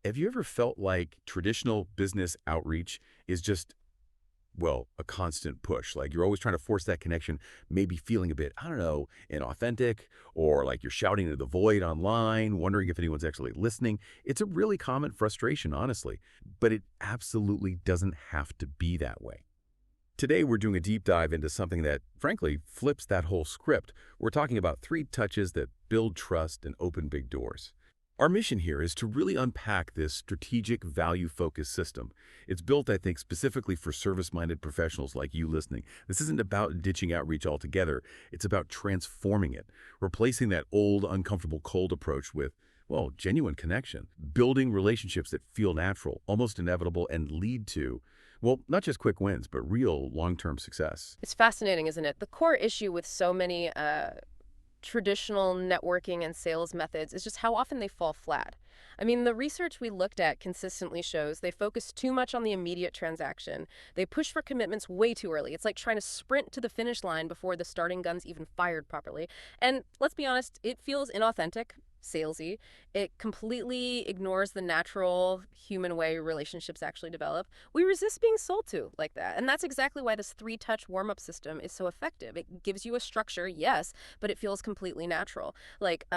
Have you ever felt like traditional business outreach is just, well, a constant push? Like you're always trying to force that connection, maybe feeling a bit, I don't know, inauthentic, or like you're shouting into the void online, wondering if anyone's actually listening. It's a really common frustration, honestly, but it absolutely doesn't have to be that way. Today, we're doing a deep dive into something that, frankly, flips that whole script. We're talking about 3 touches that build trust and open big doors. Our mission here is to really unpack this strategic, value-focused system. It's built, I think, specifically for service-minded professionals like you listening. This isn't about ditching outreach altogether. It's about transforming it, replacing that old, uncomfortable, cold approach with, well, genuine connection, building relationships that feel natural, almost inevitable, and lead to, well, not just quick wins, but real long-term success. It's fascinating, isn't it? The core issue with so many traditional networking and sales methods is just how often they fall flat. I mean, the research we looked at consistently shows they focus too much on the immediate transaction. They push for commitments way too early. It's like trying to sprint to the finish line before the starting gun's even fired properly. And let's be honest, it feels inauthentic, salesy. It completely ignores the natural human way relationships actually develop. We resist being sold to like that. And that's exactly why this 3-touch warm-up system is so effective. It gives you a structure, yes, but it feels completely natural. Like,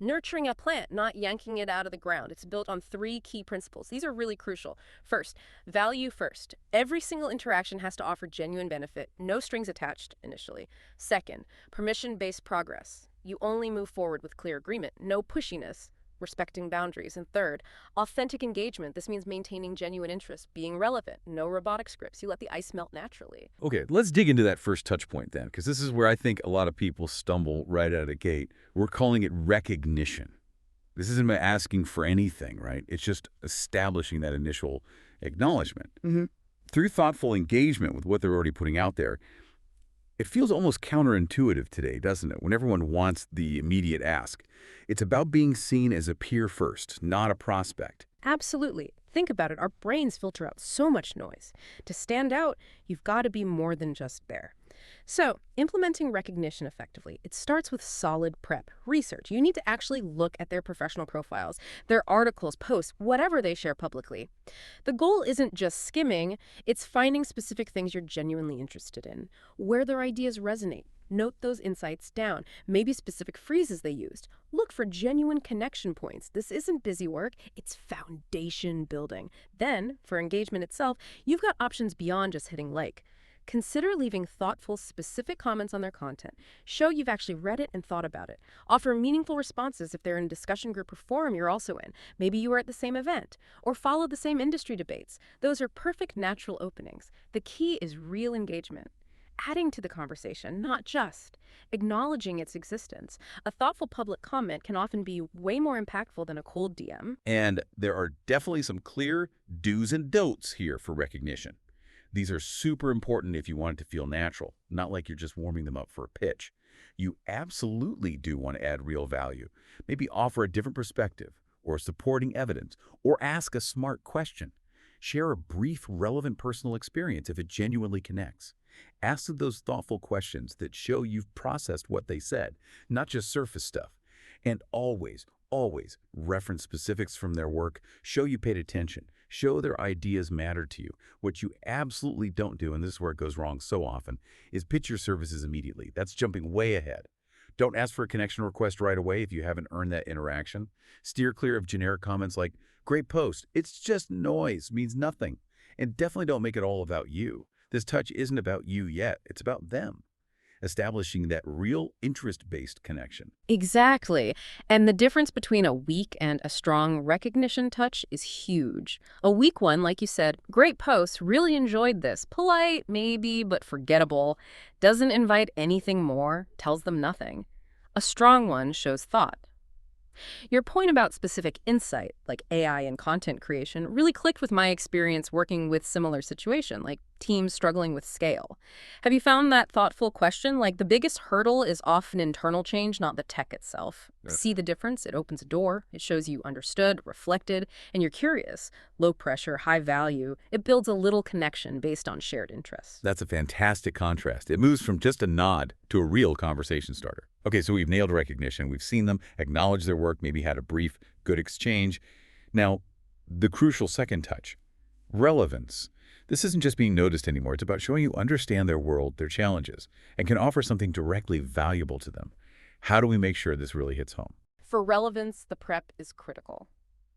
nurturing a plant, not yanking it out of the ground. It's built on 3 key principles. These are really crucial. First, value first. Every single interaction has to offer genuine benefit, no strings attached initially. Second, permission-based progress. You only move forward with clear agreement, no pushiness, respecting boundaries. And third, authentic engagement. This means maintaining genuine interest, being relevant, no robotic scripts. You let the ice melt naturally. Okay, let's dig into that first touch point then, because this is where I think a lot of people stumble right out of the gate. We're calling it recognition. This isn't about asking for anything, right? It's just establishing that initial acknowledgement. Through thoughtful engagement with what they're already putting out there, it feels almost counterintuitive today, doesn't it, when everyone wants the immediate ask. It's about being seen as a peer first, not a prospect. Absolutely. Think about it. Our brains filter out so much noise. To stand out, you've got to be more than just there. So, implementing recognition effectively, it starts with solid prep, research. You need to actually look at their professional profiles, their articles, posts, whatever they share publicly. The goal isn't just skimming, it's finding specific things you're genuinely interested in, where their ideas resonate. Note those insights down, maybe specific phrases they used. Look for genuine connection points. This isn't busy work, it's foundation building. Then, for engagement itself, you've got options beyond just hitting like. Consider leaving thoughtful, specific comments on their content. Show you've actually read it and thought about it. Offer meaningful responses if they're in a discussion group or forum you're also in. Maybe you were at the same event. Or follow the same industry debates. Those are perfect natural openings. The key is real engagement. Adding to the conversation, not just acknowledging its existence. A thoughtful public comment can often be way more impactful than a cold DM. And there are definitely some clear do's and don'ts here for recognition. These are super important if you want it to feel natural, not like you're just warming them up for a pitch. You absolutely do want to add real value. Maybe offer a different perspective, or supporting evidence, or ask a smart question. Share a brief, relevant personal experience if it genuinely connects. Ask them those thoughtful questions that show you've processed what they said, not just surface stuff. And always, always reference specifics from their work, show you paid attention, show their ideas matter to you. What you absolutely don't do, and this is where it goes wrong so often, is pitch your services immediately. That's jumping way ahead. Don't ask for a connection request right away if you haven't earned that interaction. Steer clear of generic comments like, great post, it's just noise, means nothing. And definitely don't make it all about you. This touch isn't about you yet, it's about them. Establishing that real interest-based connection. Exactly. And the difference between a weak and a strong recognition touch is huge. A weak one, like you said, great post, really enjoyed this. Polite, maybe, but forgettable. Doesn't invite anything more, tells them nothing. A strong one shows thought. Your point about specific insight, like AI and content creation, really clicked with my experience working with similar situation, like teams struggling with scale. Have you found that thoughtful question? Like the biggest hurdle is often internal change, not the tech itself. Yeah. See the difference? It opens a door. It shows you understood, reflected, and you're curious. Low pressure, high value. It builds a little connection based on shared interests. That's a fantastic contrast. It moves from just a nod to a real conversation starter. Okay, so we've nailed recognition. We've seen them, acknowledged their work, maybe had a brief, good exchange. Now, The crucial second touch, relevance. This isn't just being noticed anymore. It's about showing you understand their world, their challenges, and can offer something directly valuable to them. How do we make sure this really hits home? For relevance, the prep is critical.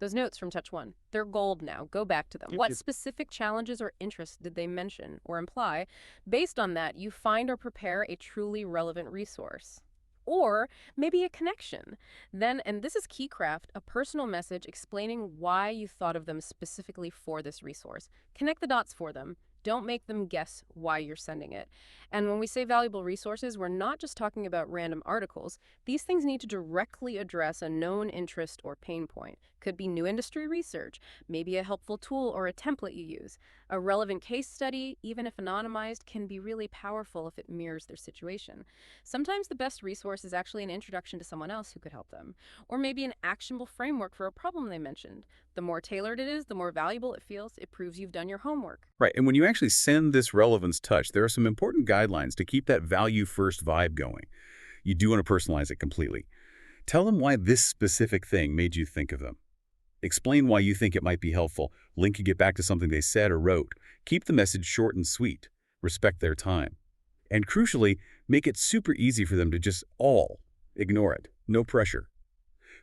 Those notes from Touch 1, they're gold now. Go back to them. What specific challenges or interests did they mention or imply? Based on that, you find or prepare a truly relevant resource. Or maybe a connection. Then, and this is key craft, a personal message explaining why you thought of them specifically for this resource. Connect the dots for them. Don't make them guess why you're sending it. And when we say valuable resources, we're not just talking about random articles. These things need to directly address a known interest or pain point. Could be new industry research, maybe a helpful tool or a template you use. A relevant case study, even if anonymized, can be really powerful if it mirrors their situation. Sometimes the best resource is actually an introduction to someone else who could help them, or maybe an actionable framework for a problem they mentioned. The more tailored it is, the more valuable it feels. It proves you've done your homework. Right, and when you actually send this relevance touch, there are some important guidelines to keep that value-first vibe going. You do want to personalize it completely. Tell them why this specific thing made you think of them. Explain why you think it might be helpful, linking it back to something they said or wrote. Keep the message short and sweet. Respect their time. And crucially, make it super easy for them to just all ignore it. No pressure.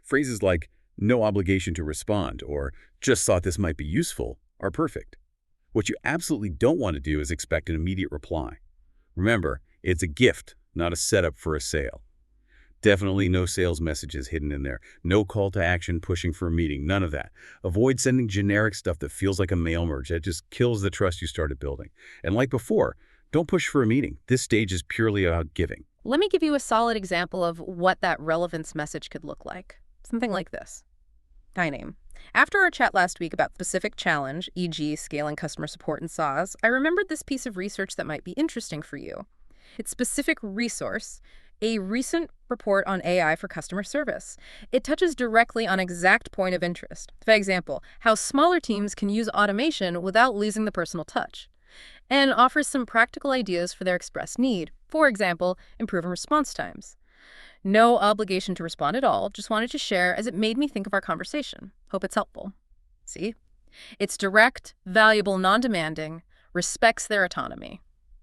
Phrases like, no obligation to respond, or just thought this might be useful, are perfect. What you absolutely don't want to do is expect an immediate reply. Remember, it's a gift, not a setup for a sale. Definitely no sales messages hidden in there. No call to action pushing for a meeting. None of that. Avoid sending generic stuff that feels like a mail merge. That just kills the trust you started building. And like before, don't push for a meeting. This stage is purely about giving. Let me give you a solid example of what that relevance message could look like. Something like this. Hi, name. After our chat last week about specific challenge, e.g. scaling customer support and SaaS, I remembered this piece of research that might be interesting for you. It's specific resource, a recent report on AI for customer service. It touches directly on exact point of interest. For example, how smaller teams can use automation without losing the personal touch, and offers some practical ideas for their expressed need. For example, improving response times. No obligation to respond at all, just wanted to share as it made me think of our conversation. Hope it's helpful. See? It's direct, valuable, non-demanding, respects their autonomy.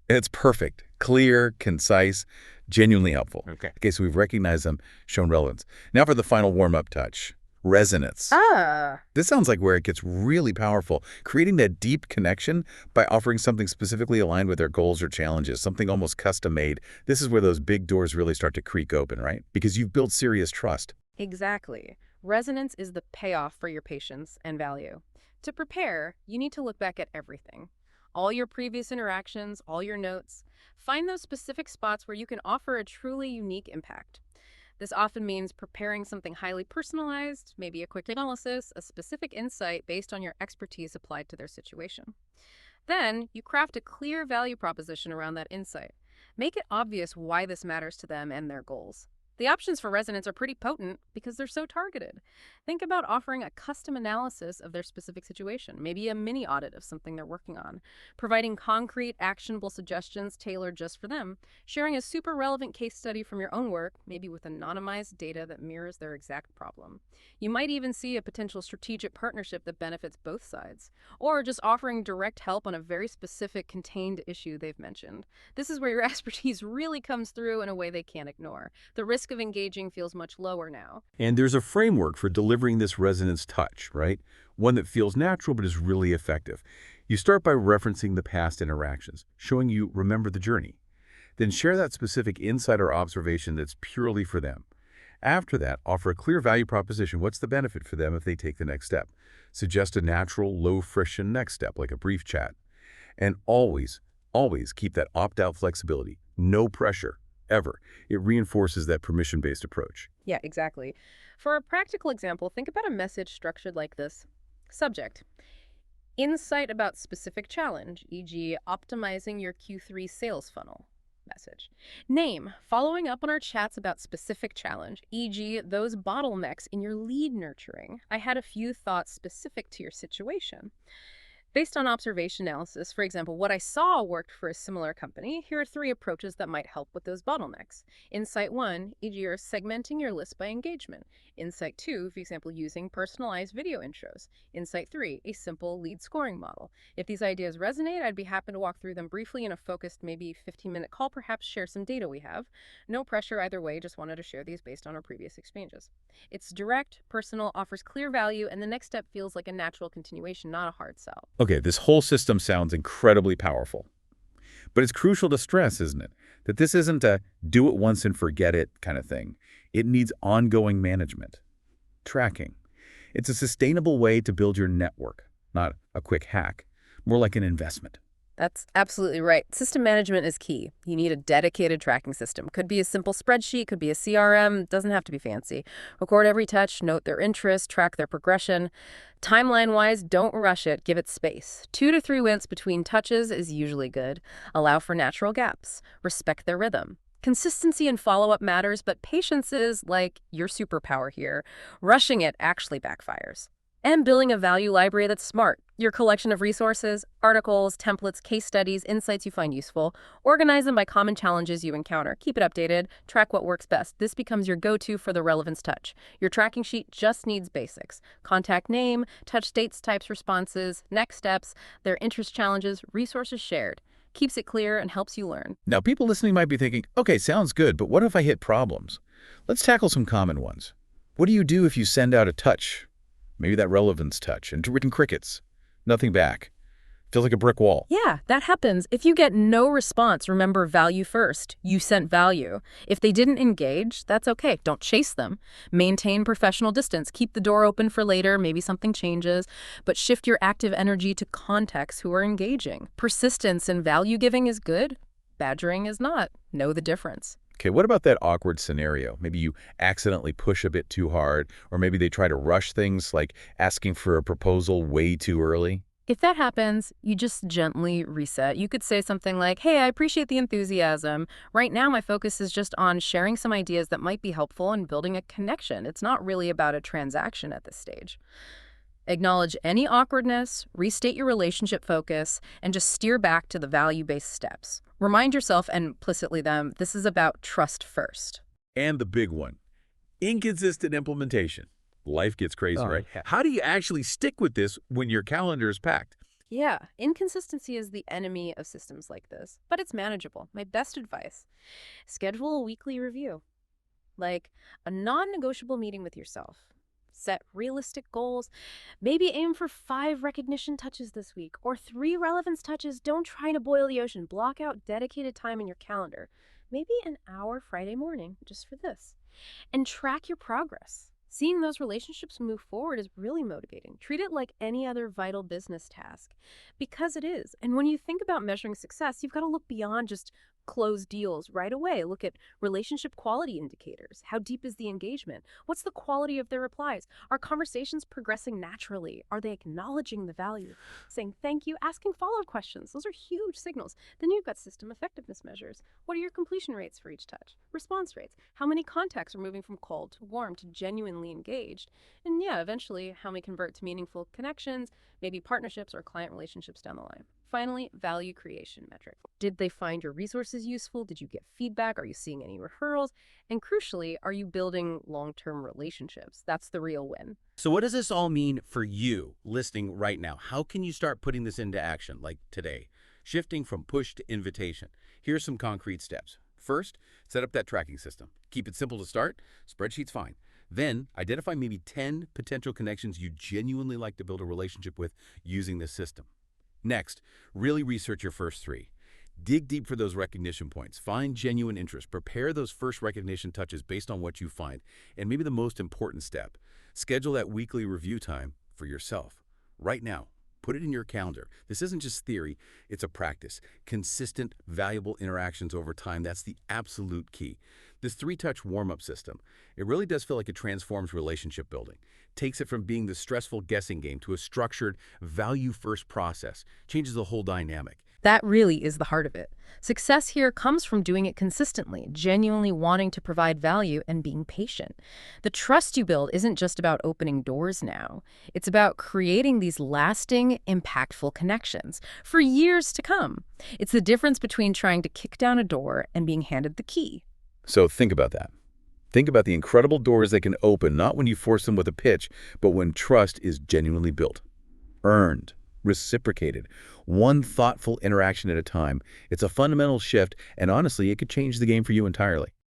It's perfect. Clear, concise, genuinely helpful. Okay. So we've recognized them, shown relevance. Now for the final warm-up touch. Resonance. This sounds like where it gets really powerful, creating that deep connection by offering something specifically aligned with their goals or challenges, something almost custom-made. This is where those big doors really start to creak open, right? Because you've built serious trust. Exactly. Resonance is the payoff for your patience and value. To prepare, you need to look back at everything. All your previous interactions, all your notes. Find those specific spots where you can offer a truly unique impact. This often means preparing something highly personalized, maybe a quick analysis, a specific insight based on your expertise applied to their situation. Then, you craft a clear value proposition around that insight. Make it obvious why this matters to them and their goals. The options for resonance are pretty potent because they're so targeted. Think about offering a custom analysis of their specific situation, maybe a mini audit of something they're working on, providing concrete, actionable suggestions tailored just for them, sharing a super relevant case study from your own work, maybe with anonymized data that mirrors their exact problem. You might even see a potential strategic partnership that benefits both sides, or just offering direct help on a very specific contained issue they've mentioned. This is where your expertise really comes through in a way they can't ignore. The risk of engaging feels much lower now. And there's a framework for delivering this resonance touch, right? One that feels natural but is really effective. You start by referencing the past interactions, showing you remember the journey. Then share that specific insight or observation that's purely for them. After that, offer a clear value proposition. What's the benefit for them if they take the next step? Suggest a natural, low-friction next step, like a brief chat. And always keep that opt-out flexibility. No pressure. Ever. It reinforces that permission-based approach. Yeah, exactly. For a practical example, think about a message structured like this. Subject: insight about specific challenge, e.g. optimizing your Q3 sales funnel. Message: name: following up on our chats about specific challenge, e.g. those bottlenecks in your lead nurturing. I had a few thoughts specific to your situation. Based on observation analysis, for example, what I saw worked for a similar company, here are 3 approaches that might help with those bottlenecks. Insight 1, e.g., you're segmenting your list by engagement. Insight 2, for example, using personalized video intros. Insight 3, a simple lead scoring model. If these ideas resonate, I'd be happy to walk through them briefly in a focused, maybe 15-minute call, perhaps share some data we have. No pressure either way, just wanted to share these based on our previous exchanges. It's direct, personal, offers clear value, and the next step feels like a natural continuation, not a hard sell. Okay, this whole system sounds incredibly powerful. But it's crucial to stress, isn't it, that this isn't a do it once and forget it kind of thing. It needs ongoing management, tracking. It's a sustainable way to build your network, not a quick hack, more like an investment. That's absolutely right. System management is key. You need a dedicated tracking system. Could be a simple spreadsheet, could be a CRM, doesn't have to be fancy. Record every touch, note their interest, track their progression. Timeline-wise, don't rush it, give it space. 2 to 3 winks between touches is usually good. Allow for natural gaps. Respect their rhythm. Consistency and follow-up matters, but patience is like your superpower here. Rushing it actually backfires. And building a value library that's smart. Your collection of resources, articles, templates, case studies, insights you find useful. Organize them by common challenges you encounter. Keep it updated. Track what works best. This becomes your go-to for the relevance touch. Your tracking sheet just needs basics. Contact name, touch dates, types, responses, next steps, their interest challenges, resources shared. Keeps it clear and helps you learn. Now, people listening might be thinking, okay, sounds good, but what if I hit problems? Let's tackle some common ones. What do you do if you send out a touch? Maybe that relevance touch, and written crickets. Nothing back. Feels like a brick wall. Yeah, that happens. If you get no response, remember value first. You sent value. If they didn't engage, that's okay. Don't chase them. Maintain professional distance. Keep the door open for later. Maybe something changes. But shift your active energy to contacts who are engaging. Persistence and value giving is good. Badgering is not. Know the difference. Okay, what about that awkward scenario? Maybe you accidentally push a bit too hard, or maybe they try to rush things, like asking for a proposal way too early. If that happens, you just gently reset. You could say something like, hey, I appreciate the enthusiasm. Right now, my focus is just on sharing some ideas that might be helpful and building a connection. It's not really about a transaction at this stage. Acknowledge any awkwardness, restate your relationship focus, and just steer back to the value-based steps. Remind yourself, and implicitly them, this is about trust first. And the big one, inconsistent implementation. Life gets crazy, right? Yeah. How do you actually stick with this when your calendar is packed? Yeah, inconsistency is the enemy of systems like this, but it's manageable. My best advice, schedule a weekly review, like a non-negotiable meeting with yourself. Set realistic goals. Maybe aim for 5 recognition touches this week or 3 relevance touches. Don't try to boil the ocean. Block out dedicated time in your calendar. Maybe an hour Friday morning just for this. And track your progress. Seeing those relationships move forward is really motivating. Treat it like any other vital business task, because it is. And when you think about measuring success, you've got to look beyond just close deals right away. Look at relationship quality indicators. How deep is the engagement? What's the quality of their replies? Are conversations progressing naturally? Are they acknowledging the value? Saying thank you, asking follow-up questions. Those are huge signals. Then you've got system effectiveness measures. What are your completion rates for each touch? Response rates. How many contacts are moving from cold to warm to genuinely engaged? And yeah, eventually, how many convert to meaningful connections, maybe partnerships or client relationships down the line. Finally, value creation metric. Did they find your resources useful? Did you get feedback? Are you seeing any referrals? And crucially, are you building long-term relationships? That's the real win. So what does this all mean for you listening right now? How can you start putting this into action, like today? Shifting from push to invitation. Here's some concrete steps. First, set up that tracking system. Keep it simple to start. Spreadsheet's fine. Then, identify maybe 10 potential connections you genuinely like to build a relationship with using this system. Next, really research your first 3. Dig deep for those recognition points. Find genuine interest. Prepare those first recognition touches based on what you find. And maybe the most important step, schedule that weekly review time for yourself. Right now, put it in your calendar. This isn't just theory, it's a practice. Consistent, valuable interactions over time, that's the absolute key. This 3-touch warm-up system, it really does feel like it transforms relationship building. Takes it from being the stressful guessing game to a structured, value-first process. Changes the whole dynamic. That really is the heart of it. Success here comes from doing it consistently, genuinely wanting to provide value and being patient. The trust you build isn't just about opening doors now. It's about creating these lasting, impactful connections for years to come. It's the difference between trying to kick down a door and being handed the key. So think about that. Think about the incredible doors they can open, not when you force them with a pitch, but when trust is genuinely built, earned, reciprocated, one thoughtful interaction at a time. It's a fundamental shift, and honestly, it could change the game for you entirely.